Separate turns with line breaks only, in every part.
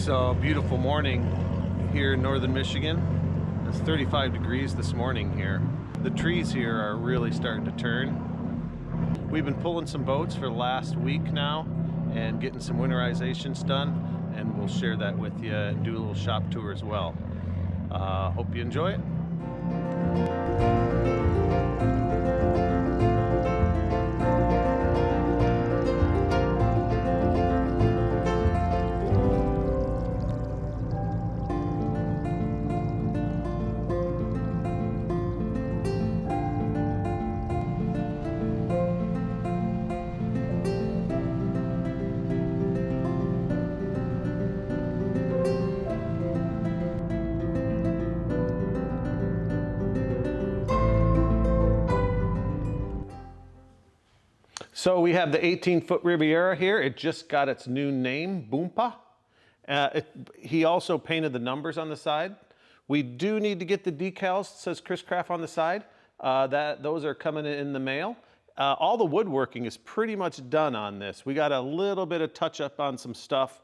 So beautiful morning here in northern Michigan. It's 35 degrees this morning here. The trees here are really starting to turn. We've been pulling some boats for the last week now and getting some winterizations done, and we'll share that with you and do a little shop tour as well. Hope you enjoy it. So we have the 18-foot Riviera here. It just got its new name, Boompa. He also painted the numbers on the side. We do need to get the decals, it says ChrisCraft on the side. Those are coming in the mail. All the woodworking is pretty much done on this. We got a little bit of touch up on some stuff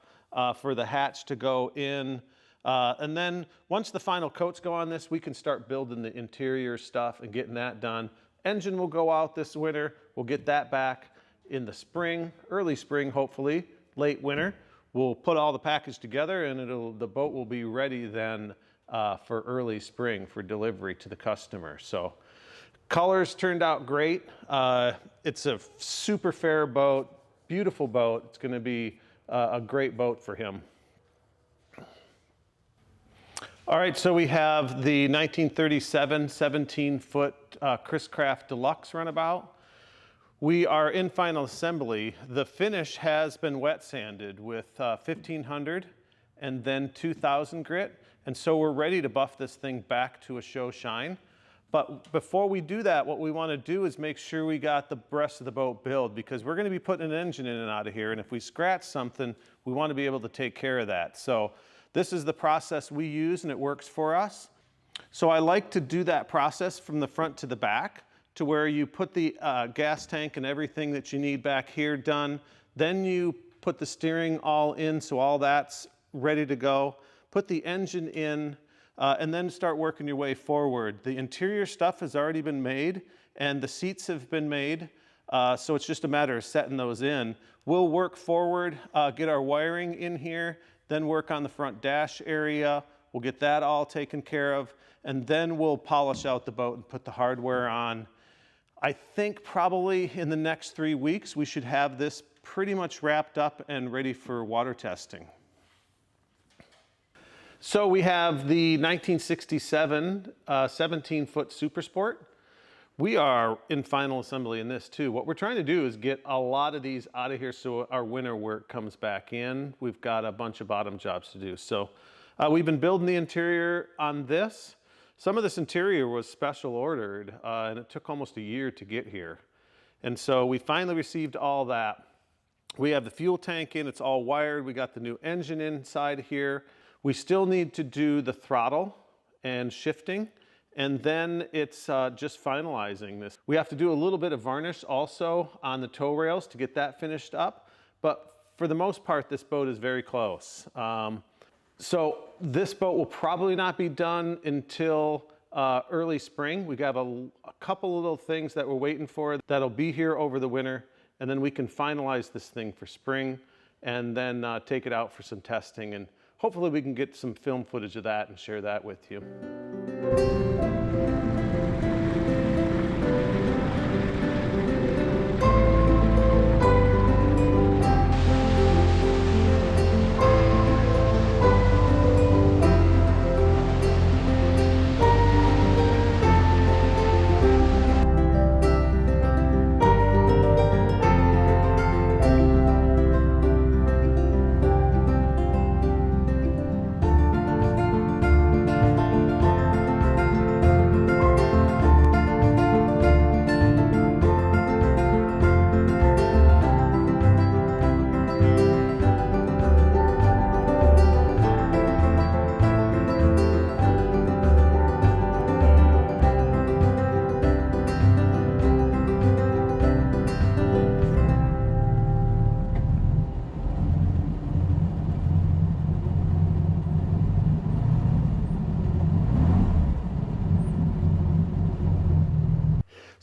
for the hatch to go in. And then once the final coats go on this, we can start building the interior stuff and getting that done. Engine will go out this winter. We'll get that back in the spring, early spring, hopefully, late winter. We'll put all the package together and the boat will be ready then for early spring for delivery to the customer. So colors turned out great. It's a super fair boat, beautiful boat. It's gonna be a great boat for him. All right, so we have the 1937 17-foot ChrisCraft Deluxe runabout. We are in final assembly. The finish has been wet sanded with 1500 and then 2000 grit. And so we're ready to buff this thing back to a show shine. But before we do that, what we want to do is make sure we got the rest of the boat built, because we're going to be putting an engine in and out of here. And if we scratch something, we want to be able to take care of that. So this is the process we use and it works for us. So I like to do that process from the front to the back, to where you put the gas tank and everything that you need back here done. Then you put the steering all in, so all that's ready to go. Put the engine in, and then start working your way forward. The interior stuff has already been made and the seats have been made. So it's just a matter of setting those in. We'll work forward, get our wiring in here, then work on the front dash area. We'll get that all taken care of, and then we'll polish out the boat and put the hardware on. I think probably in the next 3 weeks, we should have this pretty much wrapped up and ready for water testing. So we have the 1967 17-foot Super Sport. We are in final assembly in this too. What we're trying to do is get a lot of these out of here so our winter work comes back in. We've got a bunch of bottom jobs to do. So we've been building the interior on this. Some of this interior was special ordered and it took almost a year to get here. And so we finally received all that. We have the fuel tank in, it's all wired. We got the new engine inside here. We still need to do the throttle and shifting. And then it's just finalizing this. We have to do a little bit of varnish also on the tow rails to get that finished up. But for the most part, this boat is very close. So this boat will probably not be done until early spring. We have a couple little things that we're waiting for that'll be here over the winter. And then we can finalize this thing for spring and then take it out for some testing. And hopefully we can get some film footage of that and share that with you.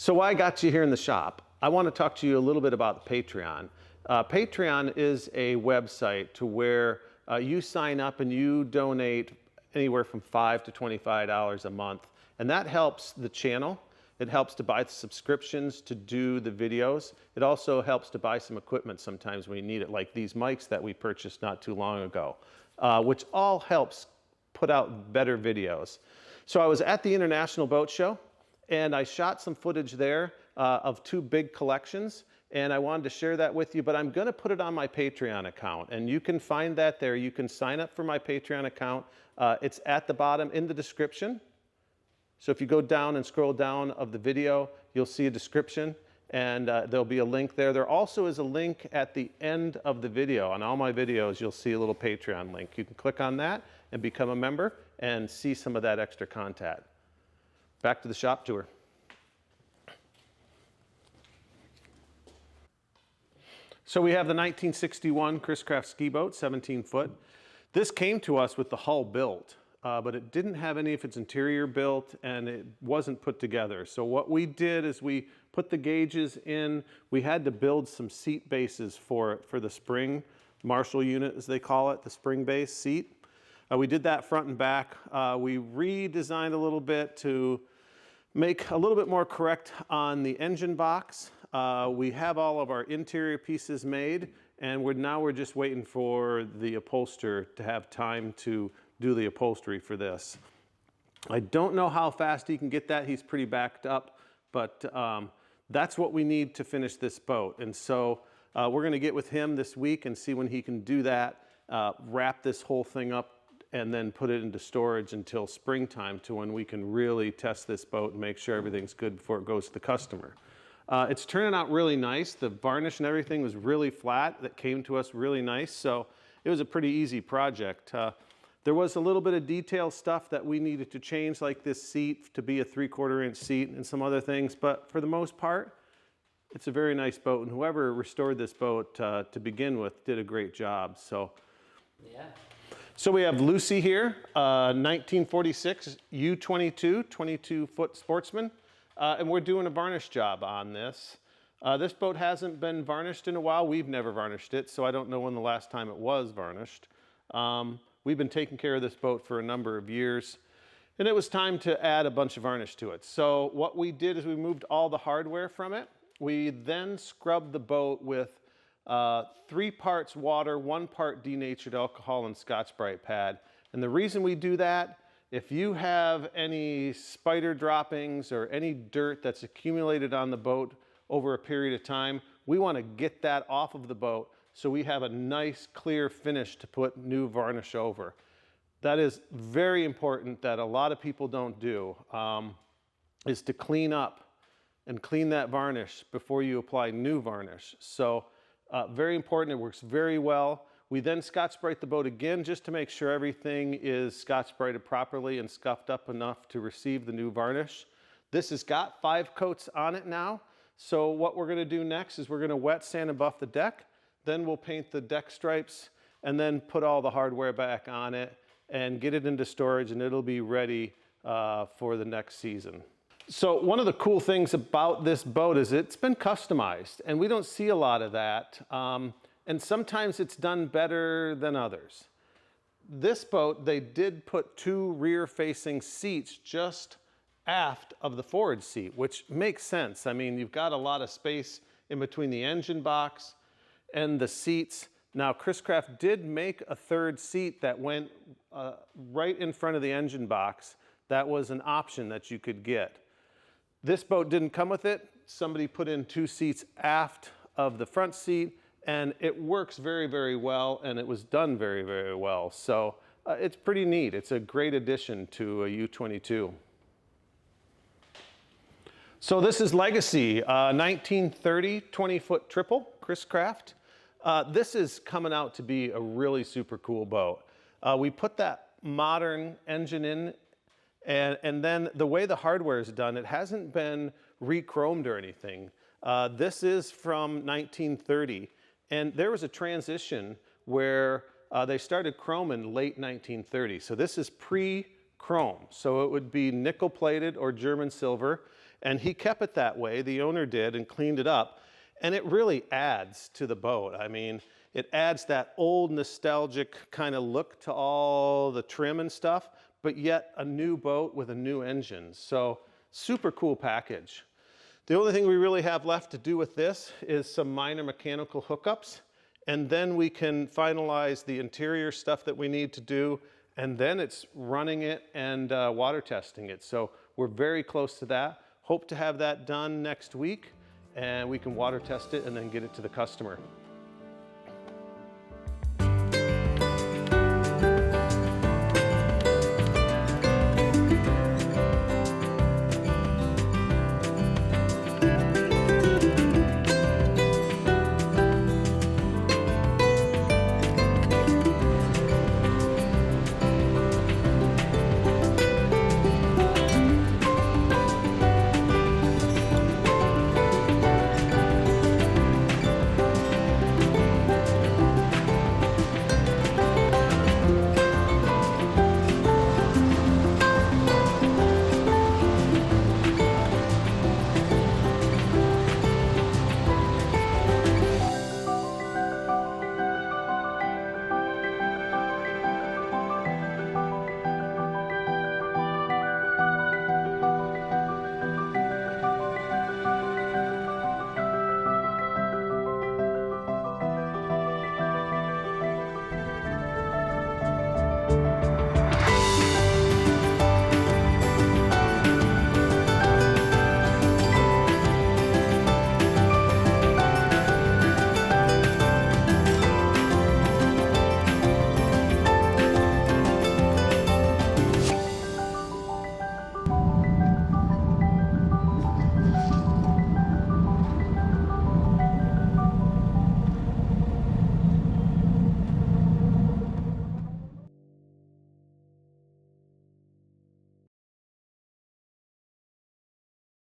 So why I got you here in the shop? I want to talk to you a little bit about Patreon. Patreon is a website to where you sign up and you donate anywhere from $5 to $25 a month. And that helps the channel. It helps to buy the subscriptions to do the videos. It also helps to buy some equipment sometimes when you need it, like these mics that we purchased not too long ago, which all helps put out better videos. So I was at the International Boat Show, and I shot some footage there of two big collections, and I wanted to share that with you, but I'm gonna put it on my Patreon account, and you can find that there. You can sign up for my Patreon account. It's at the bottom in the description. So if you go down and scroll down of the video, you'll see a description, and there'll be a link there. There also is a link at the end of the video. On all my videos, you'll see a little Patreon link. You can click on that and become a member and see some of that extra content. Back to the shop tour. So we have the 1961 ChrisCraft ski boat, 17 foot. This came to us with the hull built, but it didn't have any of its interior built and it wasn't put together. So what we did is we put the gauges in. We had to build some seat bases for the spring Marshall unit, as they call it, the spring base seat. We did that front and back. We redesigned a little bit to make a little bit more correct on the engine box. We have all of our interior pieces made, and now we're just waiting for the upholsterer to have time to do the upholstery for this. I don't know how fast he can get that. He's pretty backed up, but that's what we need to finish this boat. And so we're gonna get with him this week and see when he can do that, wrap this whole thing up, and then put it into storage until springtime, to when we can really test this boat and make sure everything's good before it goes to the customer. It's turning out really nice. The varnish and everything was really flat. That came to us really nice, so it was a pretty easy project. There was a little bit of detail stuff that we needed to change, like this seat to be a 3/4 inch seat and some other things, but for the most part, it's a very nice boat, and whoever restored this boat to begin with did a great job. So, yeah. So we have Lucy here, 1946 U22, 22-foot Sportsman, and we're doing a varnish job on this. This boat hasn't been varnished in a while. We've never varnished it, so I don't know when the last time it was varnished. We've been taking care of this boat for a number of years, and it was time to add a bunch of varnish to it. So what we did is we moved all the hardware from it. We then scrubbed the boat with 3 parts water, 1 part denatured alcohol and Scotch-Brite pad. And the reason we do that, if you have any spider droppings or any dirt that's accumulated on the boat over a period of time, we want to get that off of the boat so we have a nice clear finish to put new varnish over. That is very important, that a lot of people don't do, is to clean up and clean that varnish before you apply new varnish. So very important. It works very well. We then Scotch-Brite the boat again just to make sure everything is Scotch-Brited properly and scuffed up enough to receive the new varnish. This has got 5 coats on it now. So what we're going to do next is we're going to wet sand and buff the deck. Then we'll paint the deck stripes and then put all the hardware back on it and get it into storage, and it'll be ready for the next season. So one of the cool things about this boat is it's been customized, and we don't see a lot of that. And sometimes it's done better than others. This boat, they did put 2 rear-facing seats just aft of the forward seat, which makes sense. I mean, you've got a lot of space in between the engine box and the seats. Now, ChrisCraft did make a 3rd seat that went right in front of the engine box. That was an option that you could get. This boat didn't come with it. Somebody put in 2 seats aft of the front seat, and it works very, very well, and it was done very, very well. So it's pretty neat. It's a great addition to a U22. So this is Legacy, 1930 20-foot triple, ChrisCraft. This is coming out to be a really super cool boat. We put that modern engine in, and then the way the hardware is done, it hasn't been re-chromed or anything. This is from 1930, and there was a transition where they started chrome in late 1930. So this is pre-chrome. So it would be nickel plated or German silver. And he kept it that way, the owner did, and cleaned it up. And it really adds to the boat. I mean, it adds that old nostalgic kind of look to all the trim and stuff, but yet a new boat with a new engine. So super cool package. The only thing we really have left to do with this is some minor mechanical hookups, and then we can finalize the interior stuff that we need to do, and then it's running it and water testing it. So we're very close to that. Hope to have that done next week, and we can water test it and then get it to the customer.